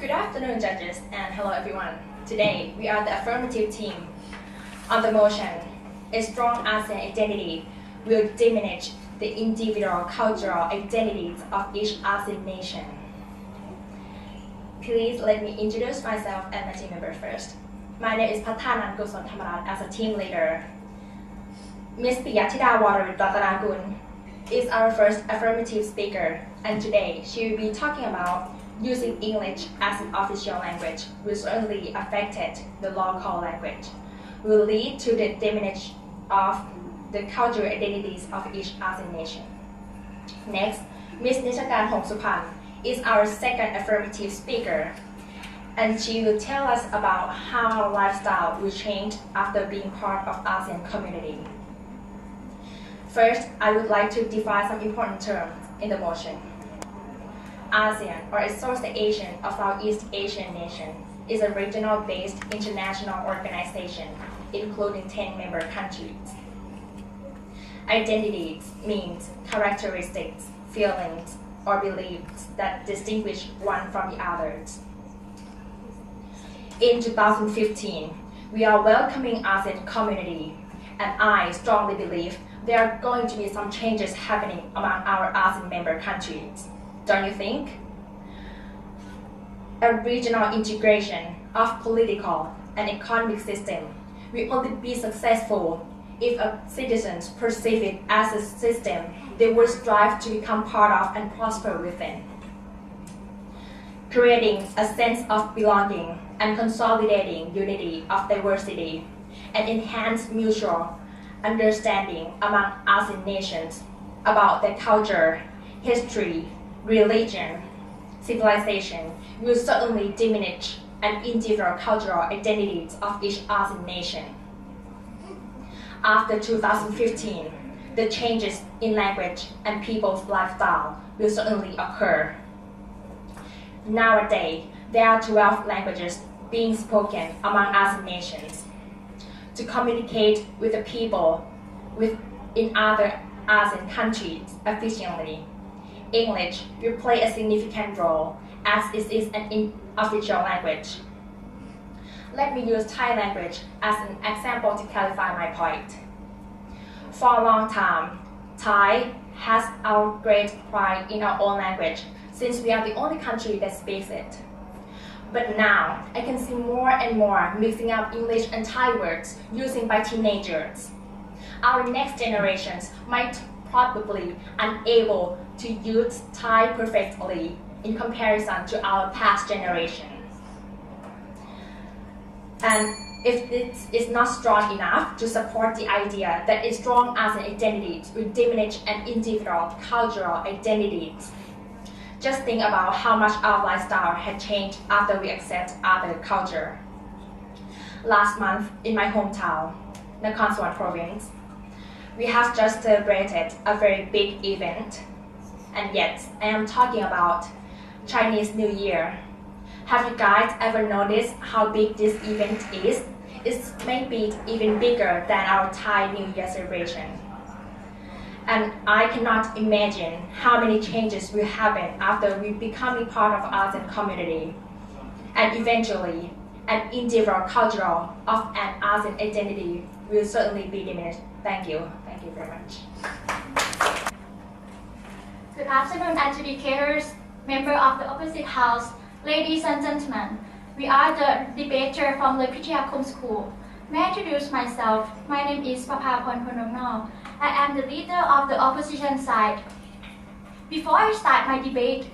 Good afternoon, judges, and hello everyone. Today, we are the affirmative team. On the motion, a strong ASEAN identity will diminish the individual cultural identities of each ASEAN nation. Please let me introduce myself and my team member first. My name is Pathanan Kuson Thamarat as a team leader. Ms. Piyatida Wararatanagun is our first affirmative speaker, and today she will be talking about using English as an official language will certainly affect the local language, will lead to the diminish of the cultural identities of each ASEAN nation. Next, Ms. Nishakan Hongsupan is our second affirmative speaker, and she will tell us about how our lifestyle will change after being part of ASEAN community. First, I would like to define some important terms in the motion. ASEAN, or Association of Southeast Asian Nations, is a regional-based international organization, including 10 member countries. Identities means characteristics, feelings, or beliefs that distinguish one from the others. In 2015, we are welcoming ASEAN community, and I strongly believe there are going to be some changes happening among our ASEAN member countries. Don't you think? A regional integration of political and economic system will only be successful if citizens perceive it as a system they will strive to become part of and prosper within. Creating a sense of belonging and consolidating unity of diversity and enhance mutual understanding among ASEAN nations about their culture, history, religion, civilization will certainly diminish an individual cultural identities of each ASEAN nation. After 2015, the changes in language and people's lifestyle will certainly occur. Nowadays, there are 12 languages being spoken among ASEAN nations. To communicate with the people in other ASEAN countries efficiently, English will play a significant role as it is an official language. Let me use Thai language as an example to clarify my point. For a long time, Thai has our great pride in our own language since we are the only country that speaks it. But now, I can see more and more mixing up English and Thai words used by teenagers. Our next generations might probably unable to use Thai perfectly in comparison to our past generations. And if this is not strong enough to support the idea that a strong ASEAN identity will diminish an individual cultural identities, just think about how much our lifestyle had changed after we accept other culture. Last month, in my hometown, Nakhon Sawan province, we have just celebrated a very big event, and yet I am talking about Chinese New Year. Have you guys ever noticed how big this event is? It's maybe even bigger than our Thai New Year celebration. And I cannot imagine how many changes will happen after we becoming part of ASEAN community. And eventually, an individual cultural of an ASEAN identity will certainly be diminished. Thank you. Thank you very much. Good afternoon, educators, members of the opposite house, ladies and gentlemen. We are the debater from the Pityakum School. May I introduce myself? My name is Papapon Ponomno. I am the leader of the opposition side. Before I start my debate,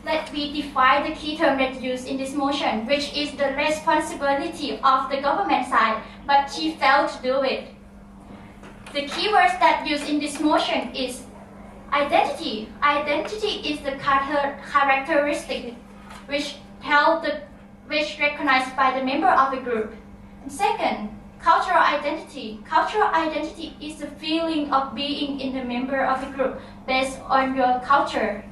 let me define the key term that used in this motion, which is the responsibility of the government side, but she failed to do it. The keywords that used in this motion is identity. Identity is the characteristic which recognized by the member of the group. And second, cultural identity. Cultural identity is the feeling of being in the member of the group based on your culture.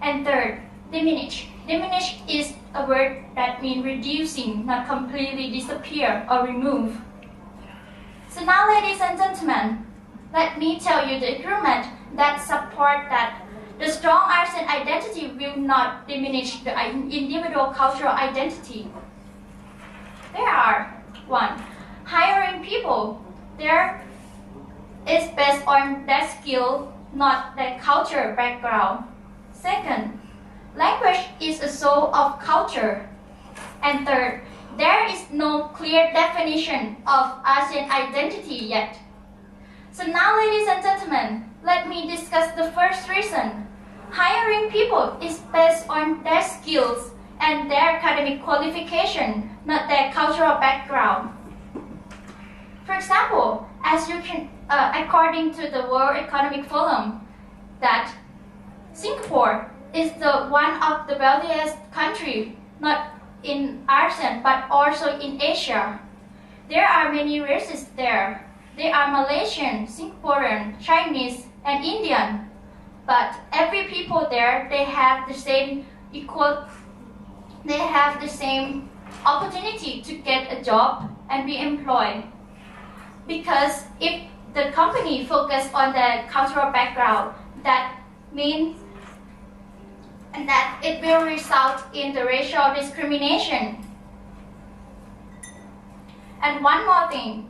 And third, diminish. Diminish is a word that means reducing, not completely disappear or remove. So now, ladies and gentlemen, let me tell you the agreement that support that The strong ASEAN identity will not diminish the individual cultural identity. There are 1. Hiring people. There is based on their skill, not their culture background. Second, language is a soul of culture. And third, there is no clear definition of ASEAN identity yet. So now, ladies and gentlemen, let me discuss the first reason. Hiring people is based on their skills and their academic qualification, not their cultural background. For example, as you can, according to the World Economic Forum, that Singapore is the one of the wealthiest country, not in ASEAN but also in Asia. There are many races there. They are Malaysian, Singaporean, Chinese, and Indian. But every people there, they have the same opportunity to get a job and be employed. Because if the company focus on their cultural background, that means and that it will result in the racial discrimination. And one more thing,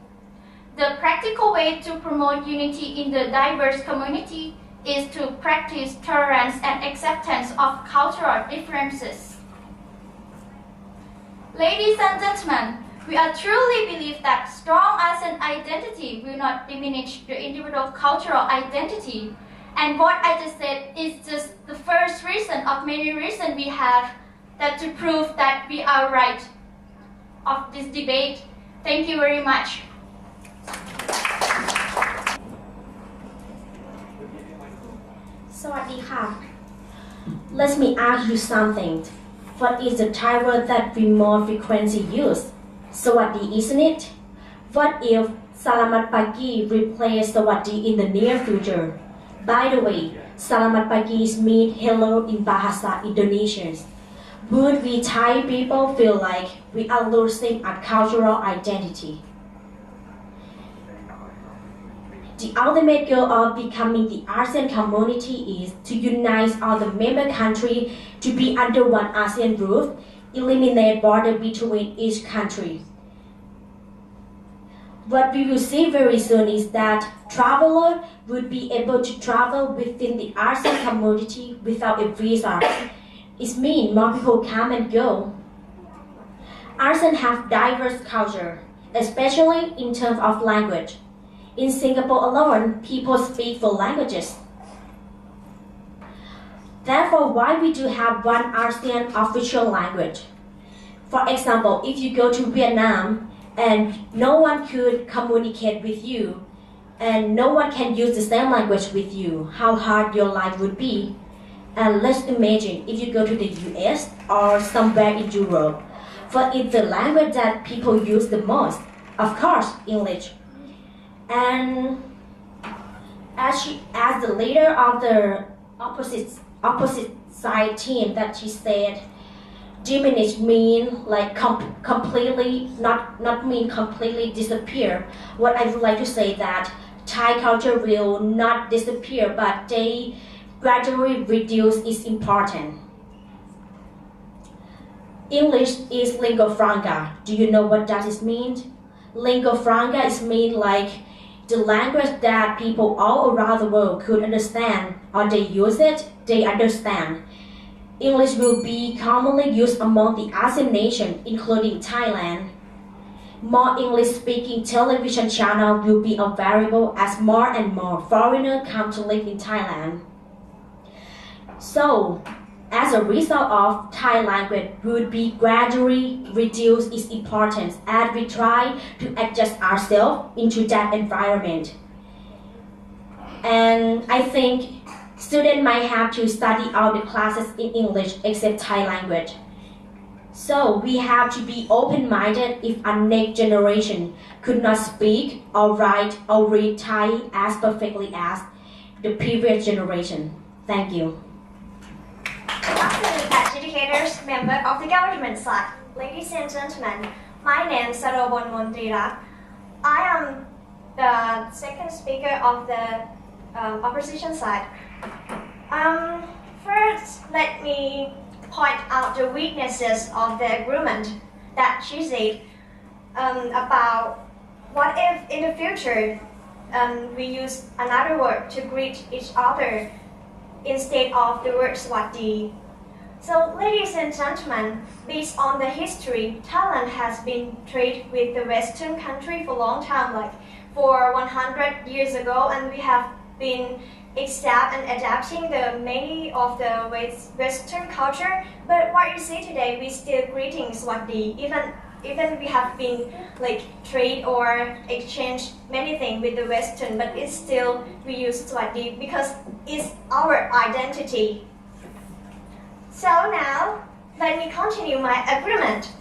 the practical way to promote unity in the diverse community is to practice tolerance and acceptance of cultural differences. Ladies and gentlemen, we are truly believe that strong ASEAN identity will not diminish the individual cultural identity. And what I just said is just the first reason of many reasons we have that to prove that we are right of this debate. Thank you very much. Sawadee. Let me ask you something. What is the Thai word that we more frequently use? Sawadee, isn't it? What if Salamat Pagi replace Sawadee in the near future? By the way, Salamat Pagi means hello in Bahasa Indonesian. Would we Thai people feel like we are losing our cultural identity? The ultimate goal of becoming the ASEAN community is to unite all the member countries to be under one ASEAN roof, eliminate borders between each country. What we will see very soon is that travelers would be able to travel within the ASEAN community without a visa. It means more people come and go. ASEAN have diverse culture, especially in terms of language. In Singapore alone, people speak 4 languages. Therefore, why we do have one ASEAN official language? For example, if you go to Vietnam and no one could communicate with you, and no one can use the same language with you, how hard your life would be. And let's imagine if you go to the US or somewhere in Europe. What is the language that people use the most? Of course, English. And as the leader of the opposite side team, that she said, diminish mean like completely, not mean completely disappear. What I would like to say that Thai culture will not disappear, but they gradually reduce its importance. English is lingua franca. Do you know what that is mean? Lingua franca is mean like the language that people all around the world could understand, or they use it, they understand. English will be commonly used among the ASEAN nations, including Thailand. More English-speaking television channels will be available as more and more foreigners come to live in Thailand. So, as a result of Thai language would be gradually reduce its importance as we try to adjust ourselves into that environment. And I think students might have to study all the classes in English except Thai language. So we have to be open-minded if our next generation could not speak or write or read Thai as perfectly as the previous generation. Thank you. Good afternoon, educators, member of the government side. Ladies and gentlemen, my name is Sarobon Montrira. I am the second speaker of the opposition side. First, let me point out the weaknesses of the agreement that she said about what if in the future we use another word to greet each other instead of the word Swaddi. So, ladies and gentlemen, based on the history, Thailand has been trade with the Western country for a long time, like for 100 years ago, and we have been accept and adapting the many of the Western culture. But what you see today, we still greeting Swaddi, even we have been like trade or exchange many things with the Western, but it's still we use Swaddi because it's our identity. So now, let me continue my agreement.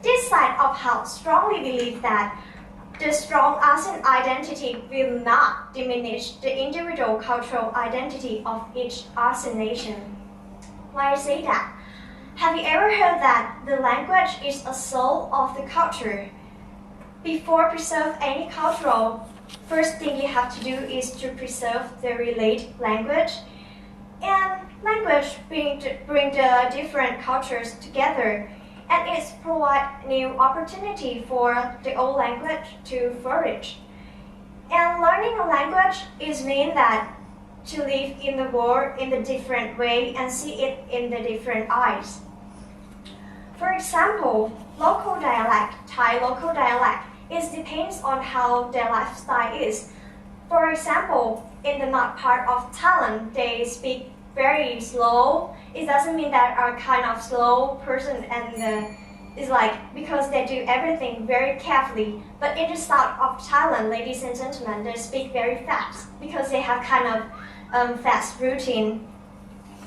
This side of house strongly believe that the strong ASEAN identity will not diminish the individual cultural identity of each ASEAN nation. Why I say that? Have you ever heard that the language is a soul of the culture? Before preserve any cultural, first thing you have to do is to preserve the related language. And language bring the different cultures together, and it provides new opportunity for the old language to flourish. And learning a language is mean that to live in the world in a different way and see it in the different eyes. For example, local dialect, Thai local dialect, it depends on how their lifestyle is. For example, in the north part of Thailand, they speak very slow. It doesn't mean that are kind of slow person, and it's like because they do everything very carefully. But in the south of Thailand, ladies and gentlemen, they speak very fast because they have kind of fast routine.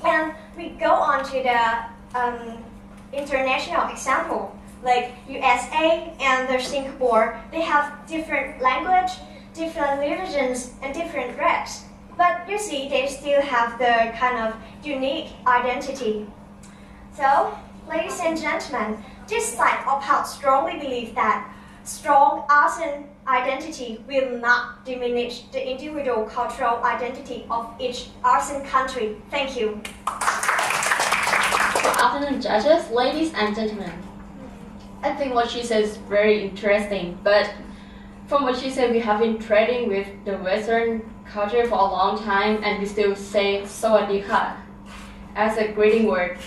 And we go on to the international example, like USA and the Singapore. They have different language, different religions, and different race. But you see, they still have the kind of unique identity. So, ladies and gentlemen, this side of house strongly believe that strong ASEAN identity will not diminish the individual cultural identity of each ASEAN country. Thank you. Good afternoon, judges, ladies and gentlemen. I think what she says is very interesting, but from what she said, we have been trading with the Western culture for a long time, and we still say "Sawadee ka" as a greeting word.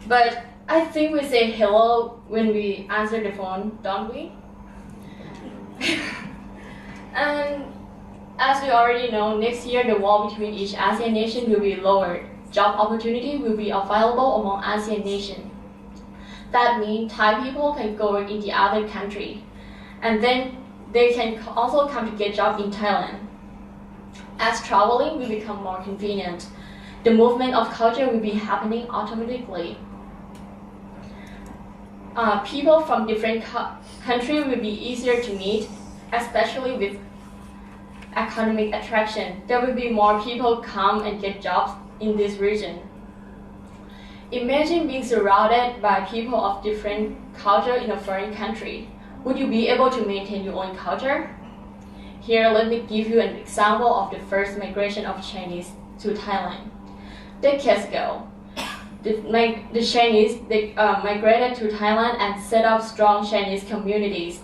But I think we say hello when we answer the phone, don't we? And as we already know, next year the wall between each ASEAN nation will be lowered. Job opportunity will be available among ASEAN nations. That means Thai people can go work in the other country, and then they can also come to get jobs in Thailand. As traveling will become more convenient, the movement of culture will be happening automatically. People from different countries will be easier to meet, especially with economic attraction. There will be more people come and get jobs in this region. Imagine being surrounded by people of different culture in a foreign country. Would you be able to maintain your own culture? Here, let me give you an example of the first migration of Chinese to Thailand. Decades ago, the Chinese migrated to Thailand and set up strong Chinese communities.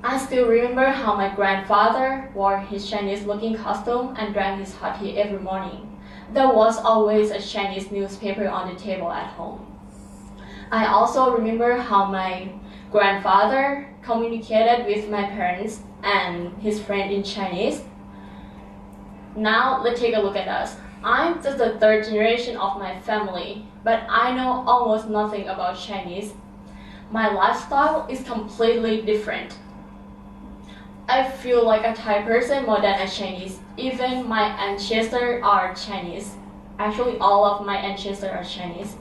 I still remember how my grandfather wore his Chinese-looking costume and drank his hot tea every morning. There was always a Chinese newspaper on the table at home. I also remember how my grandfather communicated with my parents and his friend in Chinese. Now let's take a look at us. I'm just the third generation of my family, but I know almost nothing about Chinese. My lifestyle is completely different. I feel like a Thai person more than a Chinese. Even my ancestors are Chinese. Actually, all of my ancestors are Chinese.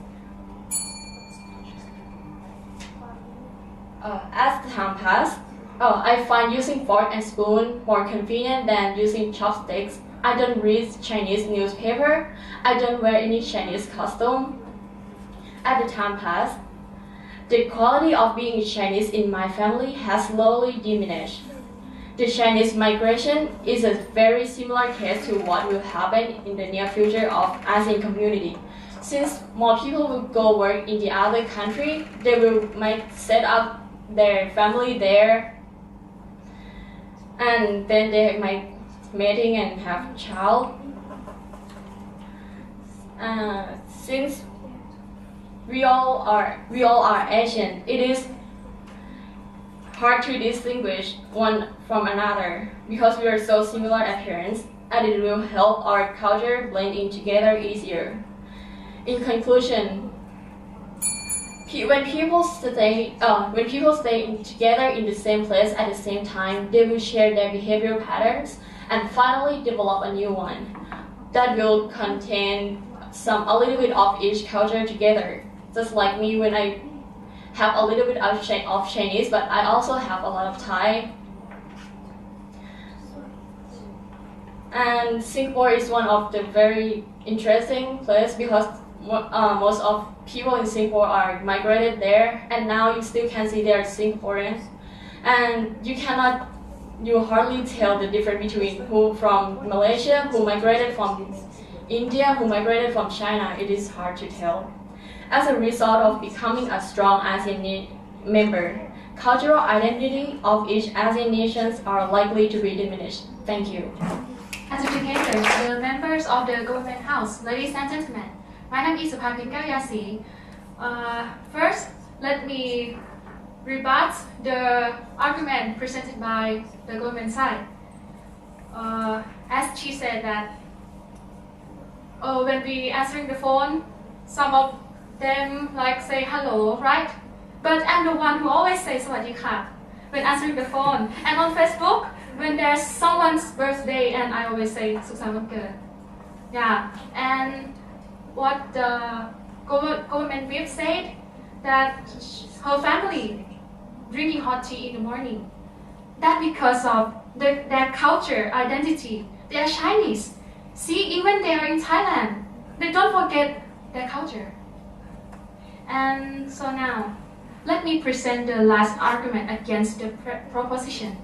As the time passed, I find using fork and spoon more convenient than using chopsticks. I don't read Chinese newspaper. I don't wear any Chinese costume. As the time passed, the quality of being Chinese in my family has slowly diminished. the Chinese migration is a very similar case to what will happen in the near future of ASEAN community. Since more people will go work in the other country, they might set up their family there, and then they might mating and have child. Since we all are Asian, it is hard to distinguish one from another because we are so similar appearance, and it will help our culture blend in together easier. In conclusion, when people stay together in the same place at the same time, they will share their behavioral patterns and finally develop a new one that will contain a little bit of each culture together. Just like me, when I have a little bit of Chinese, but I also have a lot of Thai. And Singapore is one of the very interesting places because most of people in Singapore are migrated there, and now you still can see they are Singaporeans, and you hardly tell the difference between who from Malaysia, who migrated from India, who migrated from China. It is hard to tell. As a result of becoming a strong ASEAN member, cultural identity of each ASEAN nations are likely to be diminished. Thank you. As educators, the members of the government house, ladies and gentlemen, my name is Suphapin Kavyasi. First, let me rebut the argument presented by the government side. As she said that when we answering the phone, some of them like say hello, right? But I'm the one who always says sawadika when answering the phone. And on Facebook, when there's someone's birthday, and I always say Suksan Wanket. Yeah, and what the government whip said that her family drinking hot tea in the morning. That because of their culture, identity. They are Chinese. See, even they are in Thailand, they don't forget their culture. And so now, let me present the last argument against the proposition.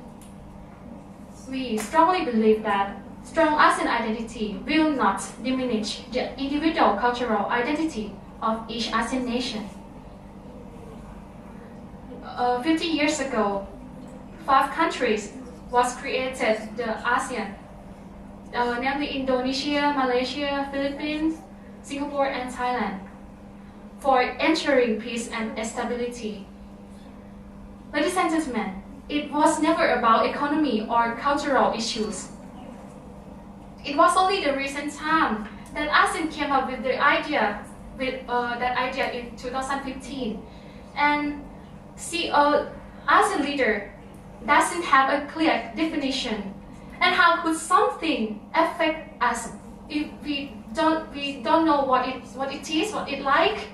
We strongly believe that strong ASEAN identity will not diminish the individual cultural identity of each ASEAN nation. 50 years ago, 5 countries was created the ASEAN, namely Indonesia, Malaysia, Philippines, Singapore, and Thailand, for ensuring peace and stability. Ladies and gentlemen, it was never about economy or cultural issues. It was only the recent time that ASEAN came up with the idea, in 2015, and see, ASEAN leader doesn't have a clear definition, and how could something affect us if we don't know what it is, what it like,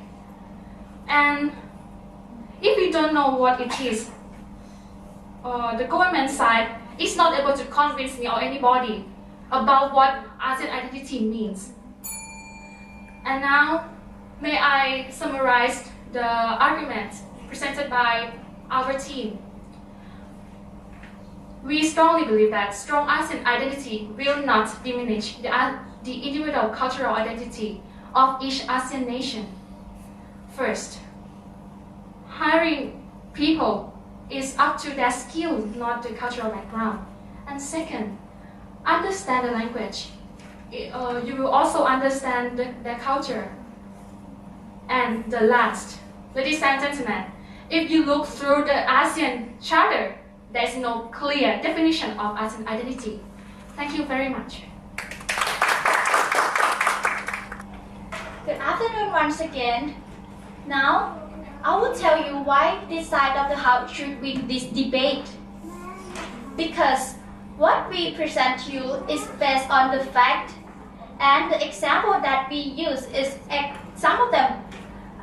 and if we don't know what it is, the government side is not able to convince me or anybody about what ASEAN identity means. And now, may I summarize the arguments presented by our team. We strongly believe that strong ASEAN identity will not diminish the individual cultural identity of each ASEAN nation. First, hiring people is up to their skill, not the cultural background. And second, understand the language. You will also understand their culture. And the last, ladies and gentlemen, if you look through the ASEAN Charter, there is no clear definition of ASEAN identity. Thank you very much. Good afternoon once again. Now, I will tell you why this side of the house should win this debate. Because what we present to you is based on the fact, and the example that we use is some of them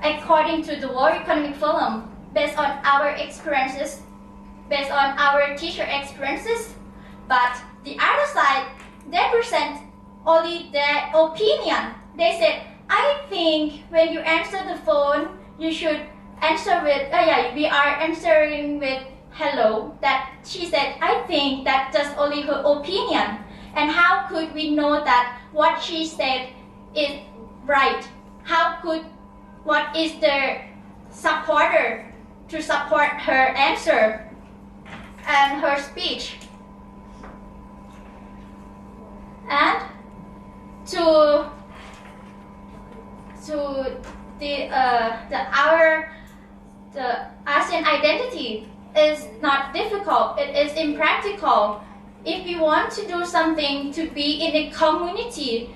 according to the World Economic Forum, based on our experiences, based on our teacher experiences. But the other side, they present only their opinion. They said, I think when you answer the phone, you should answer with, we are answering with hello, that she said, I think that's just only her opinion. And how could we know that what she said is right? What is the supporter to support her answer and her speech? And to the ASEAN identity is not difficult, it is impractical. If we want to do something to be in a community,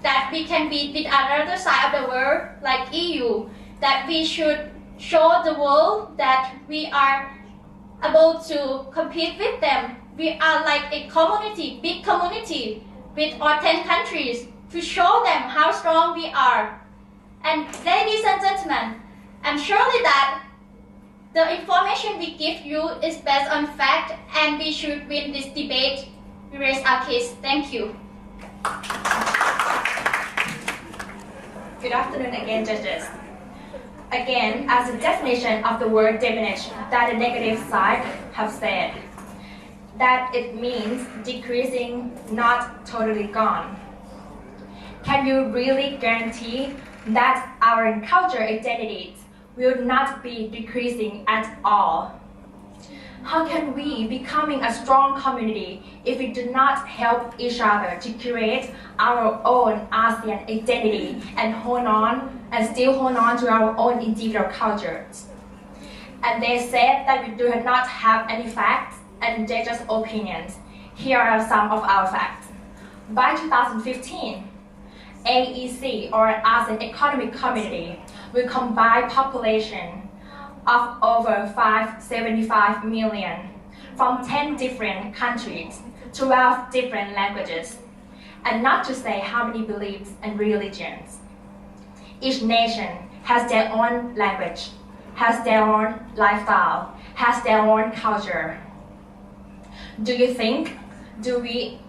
that we can be with another side of the world, like EU, that we should show the world that we are able to compete with them. We are like a community, big community, with all 10 countries, to show them how strong we are. And ladies and gentlemen, I'm sure that the information we give you is based on fact, and we should win this debate. We raise our case. Thank you. Good afternoon again, judges. Again, as a definition of the word diminish that the negative side have said, that it means decreasing, not totally gone. Can you really guarantee that our cultural identities will not be decreasing at all? How can we becoming a strong community if we do not help each other to create our own ASEAN identity and still hold on to our own individual cultures? And they said that we do not have any facts and they're just opinions. Here are some of our facts. By 2015, AEC or ASEAN Economic Community will combine population of over 575 million from 10 different countries, 12 different languages, and not to say how many beliefs and religions. Each nation has their own language, has their own lifestyle, has their own culture. Do you think,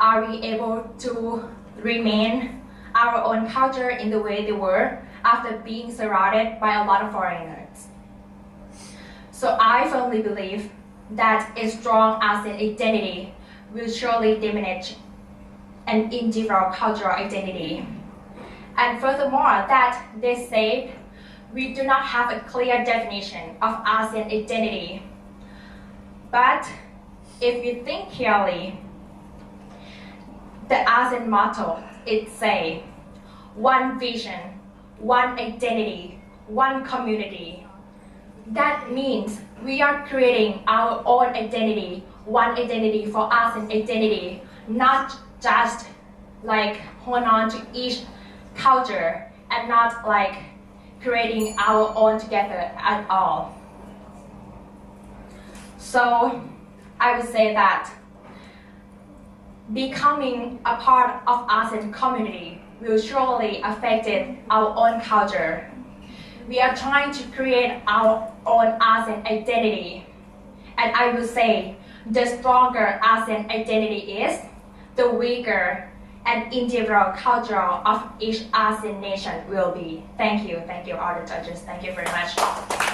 are we able to remain our own culture in the way they were after being surrounded by a lot of foreigners? So I firmly believe that a strong ASEAN identity will surely diminish an individual cultural identity. And furthermore, that they say we do not have a clear definition of ASEAN identity. But if you think clearly, the ASEAN motto, it says, one vision, one identity, one community. That means we are creating our own identity, one identity for ASEAN identity, not just like hold on to each culture and not like creating our own together at all. So I would say that becoming a part of ASEAN community will surely affect our own culture. We are trying to create our own ASEAN identity. And I would say the stronger ASEAN identity is, the weaker and individual culture of each ASEAN nation will be. Thank you all the judges. Thank you very much.